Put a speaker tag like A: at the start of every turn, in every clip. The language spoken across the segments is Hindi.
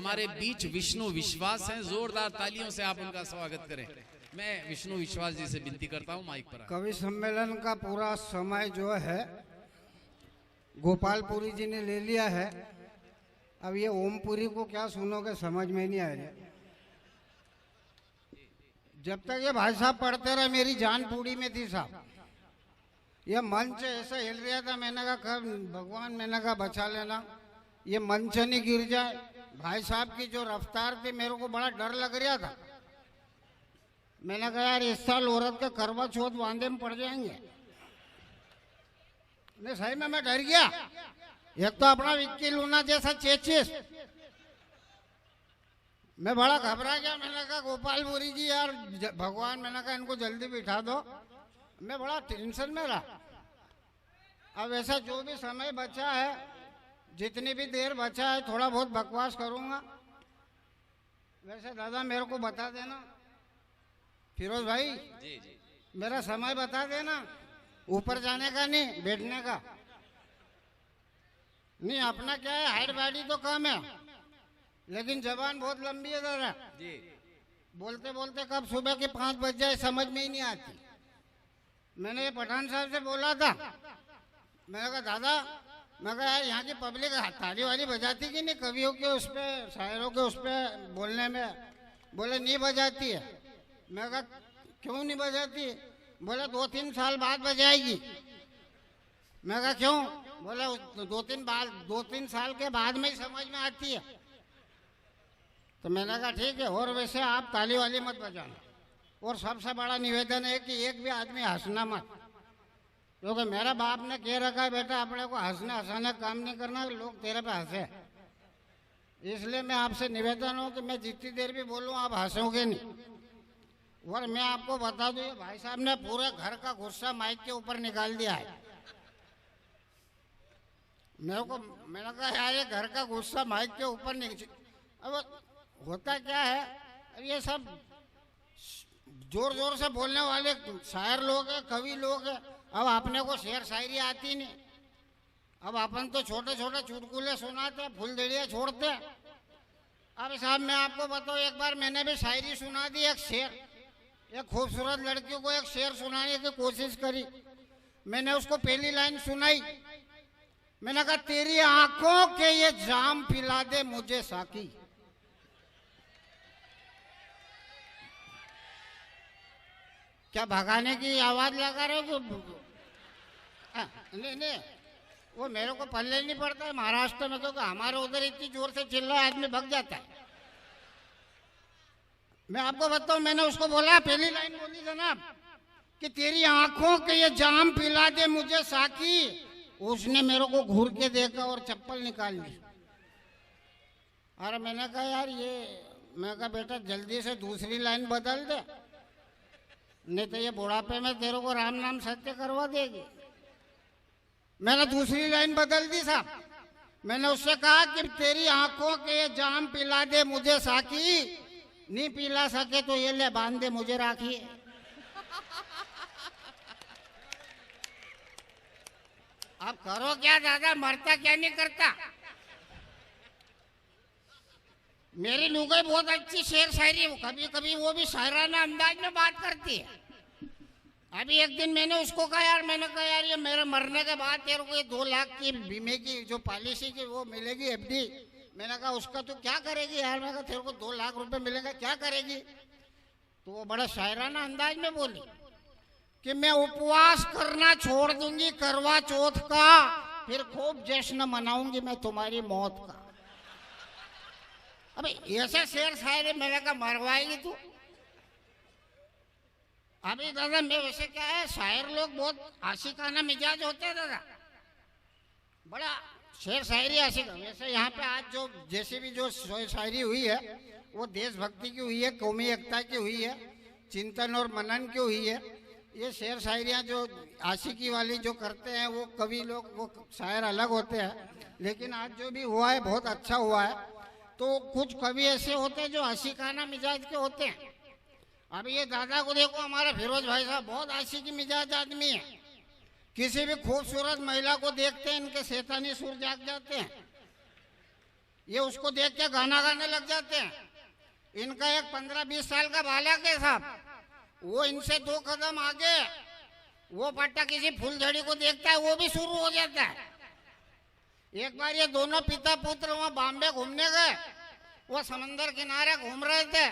A: हमारे बीच विष्णु विश्वास हैं, जोरदार तालियों से आप उनका स्वागत करें। मैं विष्णु विश्वास जी से विनती करता हूं, माइक पर।
B: कवि सम्मेलन का पूरा समय जो है गोपालपुरी जी ने ले लिया है। अब ये ओमपुरी को क्या सुनोगे समझ में नहीं आ रहा। जब तक ये भाई साहब पढ़ते रहे मेरी जान पूरी में थी साहब। ये मंच ऐसा हिल रहा था, मैंने कहा कब भगवान, मैंने कहा बचा लेना, ये मंच नहीं गिर जाए। भाई साहब की जो रफ्तार थी मेरे को बड़ा डर लग रहा था। मैंने कहा यार इस साल औरत के करवा चौथ वांदे में पड़ जाएंगे। नहीं सही में मैं डर गया। एक तो अपना विक्की लूना जैसा चेचिस, मैं बड़ा घबरा गया। मैंने कहा गोपालपुरी जी यार भगवान, मैंने कहा इनको जल्दी बिठा दो। मैं बड़ा टेंशन में रहा। अब ऐसा जो भी समय बचा है, जितनी भी देर बचा है, थोड़ा बहुत बकवास करूंगा। वैसे दादा मेरे को बता देना, फिरोज भाई
A: जी जी,
B: मेरा समय बता देना, ऊपर जाने का नहीं, बैठने का नहीं। अपना क्या है, हाइट बॉडी तो कम है लेकिन जबान बहुत लंबी है दादा
A: जी।
B: बोलते बोलते कब सुबह के 5 बज जाए समझ में ही नहीं आती। मैंने ये पठान साहब से बोला था, मैंने कहा दादा, मैं कहा यार यहाँ की पब्लिक ताली वाली बजाती कि नहीं कवियों के उस पर, शायरों के उस पर बोलने में? बोले नहीं बजाती है। मैं कहा क्यों नहीं बजाती? बोले 2-3 साल बाद बजाएगी। मैं कहा क्यों? बोले 2-3 साल के बाद में ही समझ में आती है। तो मैंने कहा ठीक है, और वैसे आप ताली वाली मत बजाना। और सबसे बड़ा निवेदन है कि एक भी आदमी हंसना मत, क्योंकि मेरा बाप ने कह रखा है बेटा अपने को हंसने हंसाने काम नहीं करना, लोग तेरे पे हंसे। इसलिए मैं आपसे निवेदन हूँ कि मैं जितनी देर भी बोलूँ आप हंसोगे नहीं। और मैं आपको बता दूं, भाई साहब ने पूरे घर का गुस्सा माइक के ऊपर निकाल दिया है। मैंने कहा यार ये घर का गुस्सा माइक के ऊपर निकल। अब होता क्या है, अब ये सब जोर जोर से बोलने वाले शायर लोग हैं, कवि लोग हैं। अब अपने को शेर शायरी आती नहीं। अब अपन तो छोटे छोटे चुटकुले सुनाते, फुलझड़ियाँ छोड़ते। अब साहब मैं आपको बताऊँ, एक बार मैंने भी शायरी सुना दी, एक शेर, एक खूबसूरत लड़की को एक शेर सुनाने की कोशिश करी। मैंने उसको पहली लाइन सुनाई, मैंने कहा तेरी आंखों के ये जाम पिला दे मुझे साकी। क्या भगाने की आवाज लगा रहे हो? नहीं, वो मेरे को पल्ले नहीं पड़ता है महाराष्ट्र में, क्योंकि हमारे उधर इतनी जोर से चिल्ला आदमी भग जाता है। मैं आपको बताऊं, मैंने उसको बोला, पहली लाइन बोली जनाब कि तेरी आंखों के ये जाम पिला दे मुझे साकी। उसने मेरे को घूर के देखा और चप्पल निकाल ली। अरे मैंने कहा यार ये, मैं कहा बेटा जल्दी से दूसरी लाइन बदल दे, नहीं तो ये बुढ़ापे में तेरे को राम नाम सत्य करवा देगी। मैंने दूसरी लाइन बदल दी साहब। मैंने उससे कहा कि तेरी आंखों के ये जाम पिला दे मुझे साकी, नहीं पिला सके तो ये ले बांध दे मुझे राखी। अब करो क्या दादा, मरता क्या नहीं करता। मेरी लुगाई बहुत अच्छी शेर शायरी, कभी कभी वो भी शायराना अंदाज में बात करती है। अभी एक दिन मैंने उसको कहा यार, मैंने कहा यार ये मेरे मरने के बाद तेरे को ये 2 लाख की बीमे की जो पॉलिसी की वो मिलेगी एफडी। मैंने कहा उसका तो क्या करेगी यार? मैं कहा तेरे को 2 लाख रुपए मिलेगा, क्या करेगी? तो वो बड़ा शायराना अंदाज में बोली कि मैं उपवास करना छोड़ दूंगी करवा चौथ का, फिर खूब जश्न मनाऊंगी मैं तुम्हारी मौत का। अबे ऐसे शेर शायरी मैंने कहा मरवाएगी तू? अभी दादा मैं वैसे क्या है, शायर लोग बहुत आशिकाना मिजाज होते हैं दादा, बड़ा शेर शायरी आशिक। वैसे यहाँ पे आज जो जैसे भी जो शायरी हुई है वो देशभक्ति की हुई है, कौमी एकता की हुई है, चिंतन और मनन की हुई है। ये शेर शायरियाँ जो आशिकी वाली जो करते हैं वो कवि लोग, वो शायर अलग होते हैं। लेकिन आज जो भी हुआ है बहुत अच्छा हुआ है। तो कुछ कवि ऐसे होते हैं जो आशिकाना मिजाज के होते हैं। अभी ये दादा को देखो, हमारे फिरोज भाई साहब बहुत आशिकी मिजाज आदमी है। किसी भी खूबसूरत महिला को देखते हैं इनके शैतानी सुर जाग जाते हैं। ये उसको देख के गाना गाने लग जाते हैं। इनका एक 15-20 साल का बालक है साहब, वो इनसे 2 कदम आगे, वो पट्टा किसी फूलझड़ी को देखता है, वो भी शुरू हो जाता है। एक बार ये दोनों पिता पुत्र वहाँ बॉम्बे घूमने गए, वो समंदर किनारे घूम रहे थे।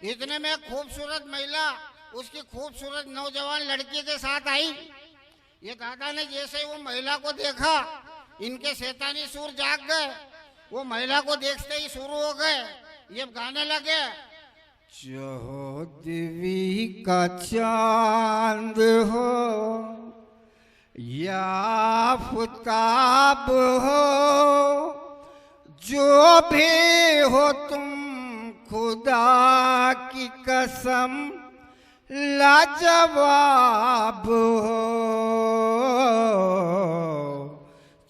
B: इतने में एक खूबसूरत महिला उसकी खूबसूरत नौजवान लड़की के साथ आई। ये दादा ने जैसे ही वो महिला को देखा, इनके शैतानी सूर जाग गए। वो महिला को देखते ही शुरू हो गए, ये गाने लगे, 14वीं का चांद हो या आफताब हो, जो भी हो तुम खुदा की कसम लाजवाब हो,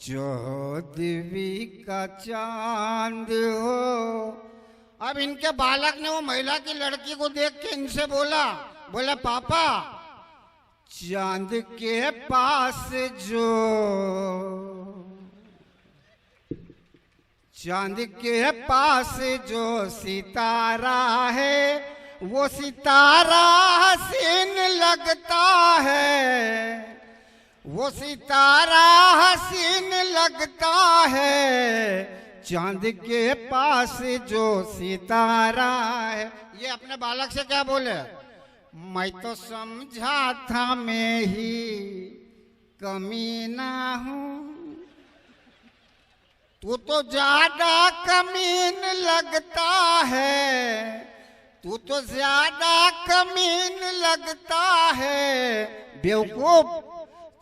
B: 14वीं का चांद हो। अब इनके बालक ने वो महिला की लड़की को देख के इनसे बोला पापा, चांद के पास जो सितारा है, वो सितारा हसीन लगता है, वो सितारा हसीन लगता है, चांद के पास जो सितारा है। ये अपने बालक से क्या बोले, मैं तो समझा था मैं ही कमीना हूँ, तू तो ज्यादा कमीन लगता है, तू तो ज्यादा कमीन लगता है बेवकूफ,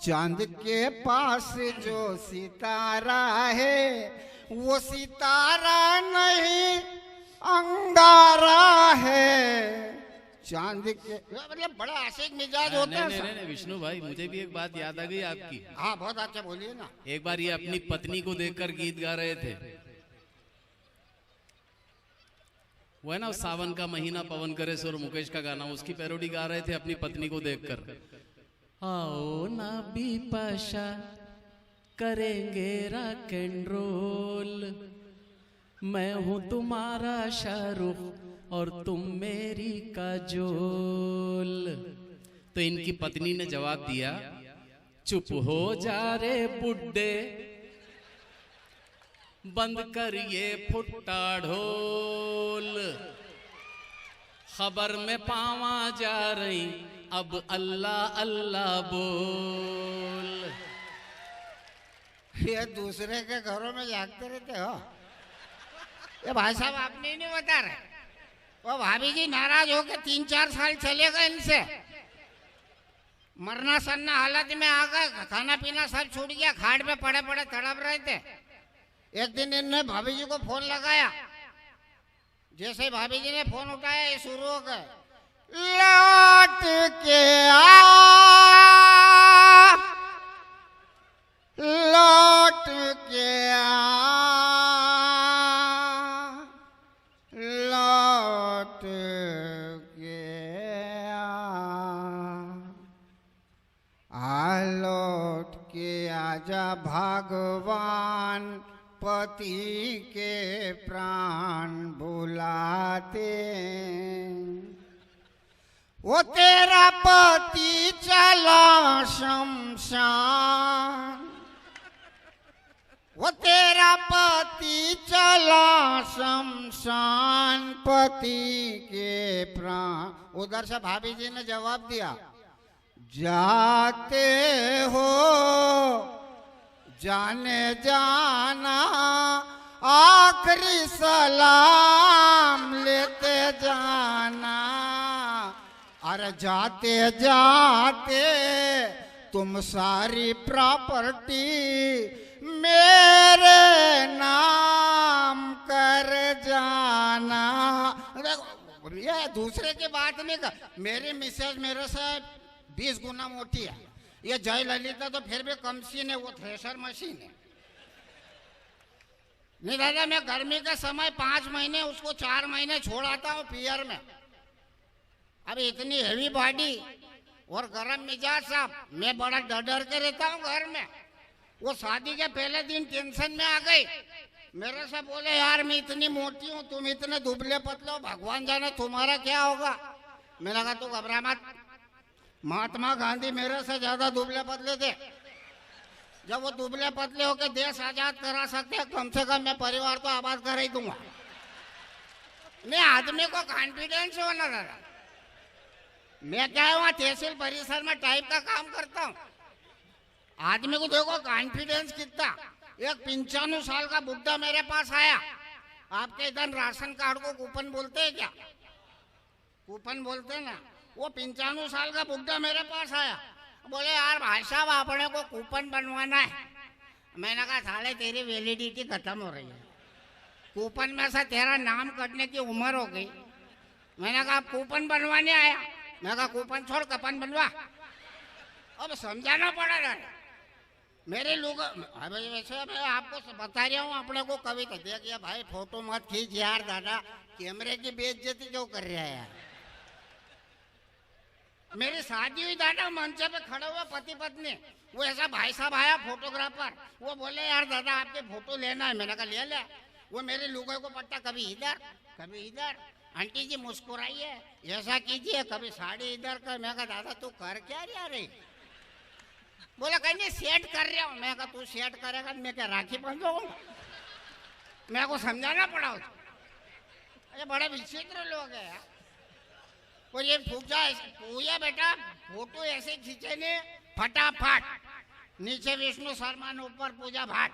B: चांद के पास जो सितारा है वो सितारा नहीं अंगारा है, चांद के मतलब बड़ा आशिक मिजाज होता है।
A: नहीं विष्णु भाई, मुझे भी एक बात याद आ गई आपकी।
B: हाँ बहुत अच्छा, बोलिए ना।
A: एक बार ये अपनी पत्नी को देखकर गीत गा रहे थे, वो है ना सावन का महीना पवन करे सो, और मुकेश का गाना, उसकी पैरोडी गा रहे थे अपनी पत्नी को देखकर। आओ ना बिपाशा करेंगे रॉक एंड रोल, मैं हूं तुम्हारा शाहरुख और तुम मेरी काजोल। तो इनकी पत्नी ने जवाब दिया, चुप हो जा रे बुड्ढे, बंद कर ये फुट्टा ढोल, खबर में पावा जा रही अब अल्लाह अल्लाह बोल।
B: ये दूसरे के घरों में जागते रहते हो। ये भाई साहब आपने ही नहीं बता रहे, वो भाभी जी नाराज हो के 3-4 साल चले गए इनसे, मरना सन्ना हालत में आ गए, खाना पीना सब छूट गया, खाट पे पड़े पड़े तड़प रहे थे। एक दिन इन्होंने भाभी जी को फोन लगाया, जैसे ही भाभी जी ने फोन उठाया ये शुरू हो गए, लौट के आ, लौट के आ, लौट के आ, लौट के आजा भगवान, पति के प्राण बुलाते, वो तेरा पति चला शमशान, वो तेरा पति चला शमशान, पति के प्राण। उधर से भाभी जी ने जवाब दिया, जाते हो जाने जाना, आखिरी सलाम लेते जाना, अरे जाते जाते तुम सारी प्रॉपर्टी मेरे नाम कर जाना। ये दूसरे की बात नहीं कर, मेरी मिसेज मेरे से 20 गुना मोटी है, ये जयललिता तो फिर भी कम सीन है, वो थ्रेशर मशीन है। नहीं दादा, मैं गर्मी के समय 5 महीने उसको 4 महीने छोड़ाता हूँ पियर में। अब इतनी हेवी बॉडी और गर्म मिजाज साहब, मैं बड़ा डर के रहता हूँ घर में। वो शादी के पहले दिन टेंशन में आ गई, मेरे से बोले यार मैं इतनी मोटी हूँ, तुम इतने दुबले पतले हो, भगवान जाने तुम्हारा क्या होगा। मैंने कहा तू घबरा मत, महात्मा गांधी मेरे से ज्यादा दुबले पतले थे। जब वो दुबले पतले होकर देश आजाद करा सकते हैं, कम से कम मैं परिवार तो आबाद कर ही दूंगा। मैं आदमी को कॉन्फिडेंस होना दादा। मैं क्या है वहाँ तहसील परिसर में टाइप का काम करता हूँ। आदमी को देखो कॉन्फिडेंस कितना। एक 95 साल का बुड्ढा मेरे पास आया। आपके इधर राशन कार्ड को कूपन बोलते हैं क्या? कूपन बोलते हैं ना। वो 95 साल का बुड्ढा मेरे पास आया, बोले यार भाई साहब अपने को कूपन बनवाना है। मैंने कहा साले तेरी वैलिडिटी खत्म हो रही है, कूपन में से तेरा नाम कटने की उम्र हो गई। मैंने कहा कूपन बनवाने आया। मैं कहा कूपन छोड़ कपन बनवा। अब समझाना पड़ा था मेरे लोग। वैसे मैं आपको बता रहा हूँ अपने को कविता। देखिए भाई फोटो मत खींच यार दादा, कैमरे की बेइज्जती क्यों कर रहा है यार। मेरी शादी हुई दादा, मंच पे खड़े हुए पति पत्नी, वो ऐसा भाई साहब आया फोटोग्राफर, वो बोले यार दादा आपके फोटो लेना है। मैंने कहा ले ले। वो मेरे लुगाई को पट्टा कभी इधर कभी इधर। आंटी जी मुस्कुराइए, ऐसा कीजिए, कभी साड़ी इधर कर। मैं कहा दादा तू कर क्या रहा रे? बोला कहीं सेट कर रहा हूँ। मैं कहा तू सेट करेगा मैं क्या राखी बांधूंगा? मेरे को समझाना पड़ा। ये बड़े विचित्र लोग है यार। और ये पूजा बेटा फोटो ऐसे खींचे ने फटाफट, नीचे विष्णु शर्मा ऊपर पूजा भाट,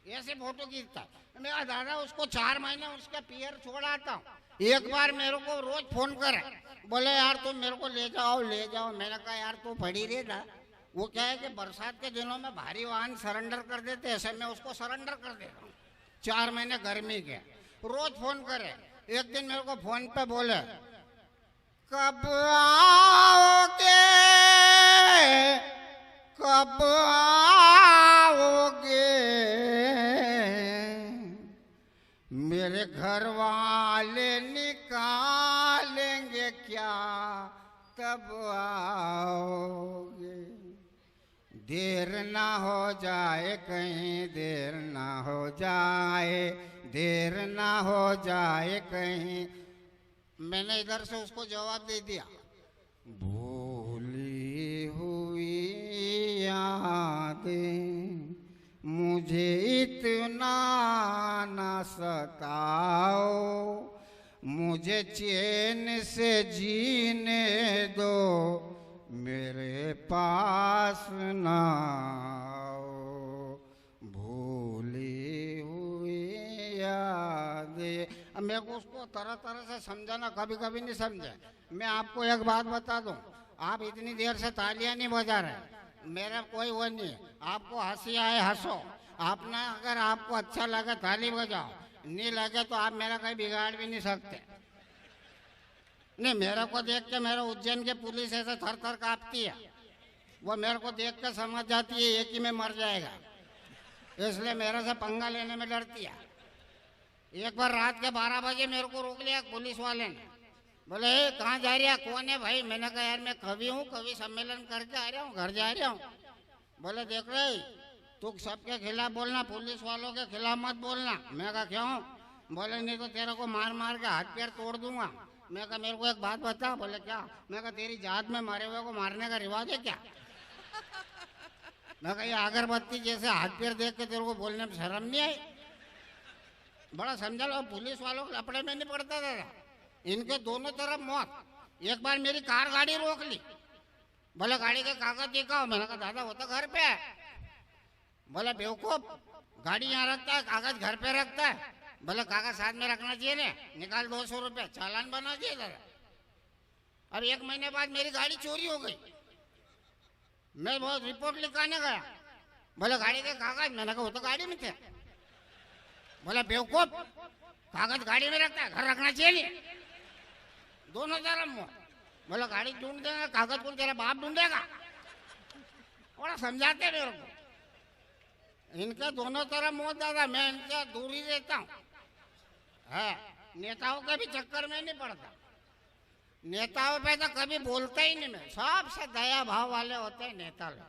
B: ऐसे फोटो खींचता। मैं कहा दादा उसको 4 महीने उसका पियर छोड़ाता हूँ। एक बार मेरे को रोज फोन करे, बोले यार तुम मेरे को ले जाओ ले जाओ। मैंने कहा यार तू पड़ी रहे ना। वो क्या है कि बरसात के दिनों में भारी वाहन सरेंडर कर देते, ऐसे मैं उसको सरेंडर कर देता हूँ। 4 महीने गर्मी के रोज फोन करे। एक दिन मेरे को फोन पे बोले कब आओगे कब आओगे, मेरे घर वाले निकालेंगे क्या तब आओगे। देर ना हो जाए कहीं, देर ना हो जाए, देर ना हो जाए कहीं। मैंने इधर से उसको जवाब दे दिया, भूली हुई यादें मुझे इतना ना सताओ, मुझे चैन से जीने दो, मेरे पास ना आओ, भूली हुई यादें। अब मेरे को उसको तरह तरह से समझाना, कभी कभी नहीं समझे। मैं आपको एक बात बता दूं, आप इतनी देर से तालियां नहीं बजा रहे, मेरा कोई वो नहीं है। आपको हंसी आए हंसो, आपने अगर आपको अच्छा लगे ताली बजाओ, नहीं लगे तो आप मेरा कहीं बिगाड़ भी नहीं सकते। नहीं मेरे को देख के मेरे उज्जैन के पुलिस ऐसे थर थर कांपती है, वो मेरे को देख के समझ जाती है एक ही में मर जाएगा, इसलिए मेरे से पंगा लेने में डरती है। एक बार रात के 12 बजे मेरे को रोक लिया पुलिस वाले ने, बोले कहाँ जा रहा, कौन है भाई? मैंने कहा यार मैं कवि हूँ, कवि सम्मेलन करके आ रहा हूँ, घर जा रहा हूँ। बोले देख रहे तू सबके खिलाफ बोलना, पुलिस वालों के खिलाफ मत बोलना। मैं कहा क्यों? बोले नहीं तो तेरे को मार मार के हाथ पैर तोड़ दूंगा। मैं कहा मेरे को एक बात बता। बोले क्या? मैं कहा तेरी जात में मरे हुए को मारने का रिवाज है क्या? मैं कहा ये अगरबत्ती जैसे हाथ पैर देख के तेरे को बोलने में शर्म नहीं आई? बड़ा समझा लो, पुलिस वालों के लपड़े में नहीं पड़ता था, इनके दोनों तरफ मौत। एक बार मेरी कार गाड़ी रोक ली, बोले गाड़ी के कागज दिखाओ। मैंने कहा दादा वो तो घर पे है। बोले बेवकूफ, गाड़ी यहाँ रखता है कागज घर पे रखता है। बोले कागज साथ में रखना चाहिए ना, निकाल 200 रुपये चालान बना दिए दादा। अब 1 महीने बाद मेरी गाड़ी चोरी हो गई, मैं बहुत रिपोर्ट लिखाने गया। बोले गाड़ी के कागज, मैंने कहा वो तो गाड़ी में थे। बोला बेवकूफ, कागज गाड़ी में रखता है घर रखना चाहिए नहीं, दोनों तरफ मुँह। बोला गाड़ी ढूंढ देगा, कागज को तेरा बाप ढूंढेगा। थोड़ा समझाते मेरे को, इनके दोनों तरफ मुँह दादा, मैं इनसे दूर ही रहता हूँ। है नेताओं के भी चक्कर में नहीं पड़ता, नेताओं पे तो कभी बोलता ही नहीं। मैं सबसे दया भाव वाले होते हैं नेता लोग।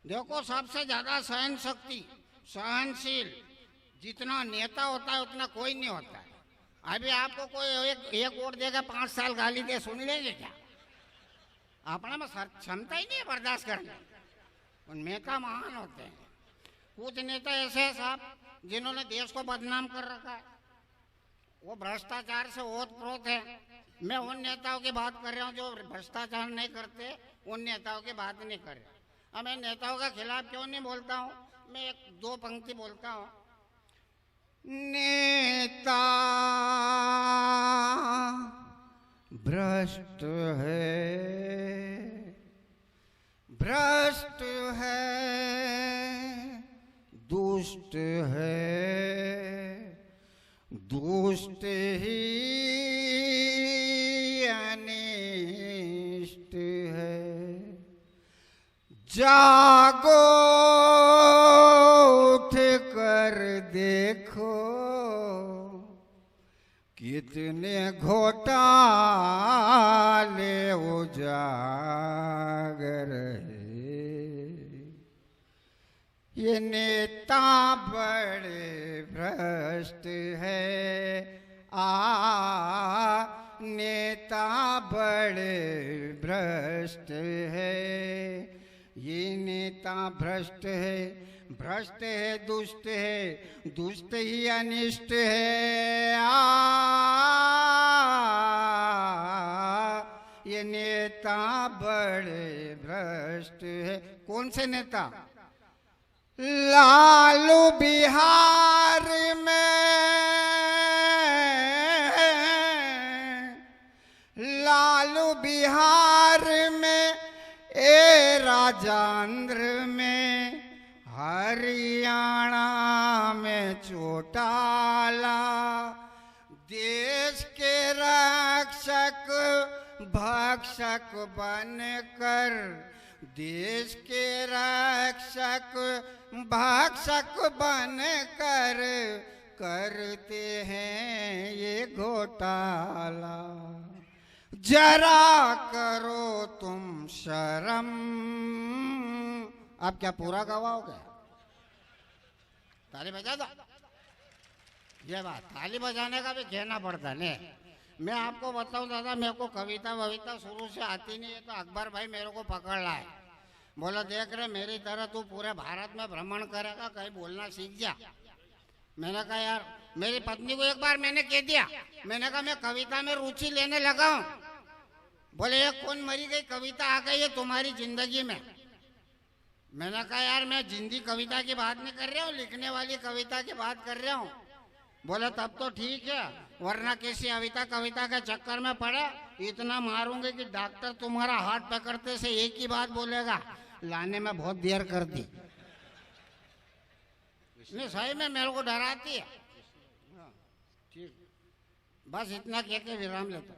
B: देखो, सबसे ज्यादा सहन शक्ति, सहनशील जितना नेता होता है उतना कोई नहीं होता है। अभी आपको कोई एक वोट देगा, 5 साल गाली दे, सुन लेंगे क्या? अपने में क्षमता ही नहीं है बर्दाश्त करने। और नेता महान होते हैं। कुछ नेता ऐसे हैं साहब जिन्होंने देश को बदनाम कर रखा है, वो भ्रष्टाचार से ओत-प्रोत है। मैं उन नेताओं की बात कर रहा हूँ जो भ्रष्टाचार नहीं करते, उन नेताओं की बात नहीं कर रहा। अब मैं नेताओं के खिलाफ क्यों नहीं बोलता हूँ, मैं 2 पंक्ति बोलता हूँ। नेता भ्रष्ट है, भ्रष्ट है, दुष्ट है, दुष्ट ही अनिष्ट है। जागो, उठ कर देखो, कितने घोटाले उजागर है। ये नेता बड़े भ्रष्ट है, नेता बड़े भ्रष्ट है। ये नेता भ्रष्ट है, भ्रष्ट है, दुष्ट है, दुष्ट ही अनिष्ट है। ये नेता बड़े भ्रष्ट है। कौन से नेता? लालू बिहार में, लालू बिहार में, ए राजांध्र में, हरियाणा में चौटाला। देश के रक्षक भक्षक बनकर, देश के रक्षक भक्षक बनकर करते हैं ये घोटाला। जरा करो तुम शर्म। आप क्या पूरा गवाओगे? ताली बजा दो। ये बात ताली बजाने का भी कहना पड़ता है। नहीं, मैं आपको बताऊं दादा, मेरे को कविता वविता शुरू से आती नहीं है, तो अकबर भाई मेरे को पकड़ लाए, बोला देख रहे मेरी तरह तू पूरे भारत में भ्रमण करेगा, कहीं बोलना सीख जा। मैंने कहा यार, मेरी पत्नी को एक बार मैंने कह दिया, मैंने कहा मैं कविता में रुचि लेने लगा हूँ। बोले ये कौन मरी गई कविता आ गई है तुम्हारी जिंदगी में। मैंने कहा यार मैं जिंदी कविता की बात नहीं कर रहा हूँ, लिखने वाली कविता की बात कर रहा हूँ। बोले तब तो ठीक है, वरना किसी अविता कविता के चक्कर में पड़े इतना मारूंगे कि डॉक्टर तुम्हारा हाथ पकड़ते से एक ही बात बोलेगा, लाने में बहुत देर कर दी। नहीं सही में मेरे को डराती है। ठीक, बस इतना कह के विराम लेता।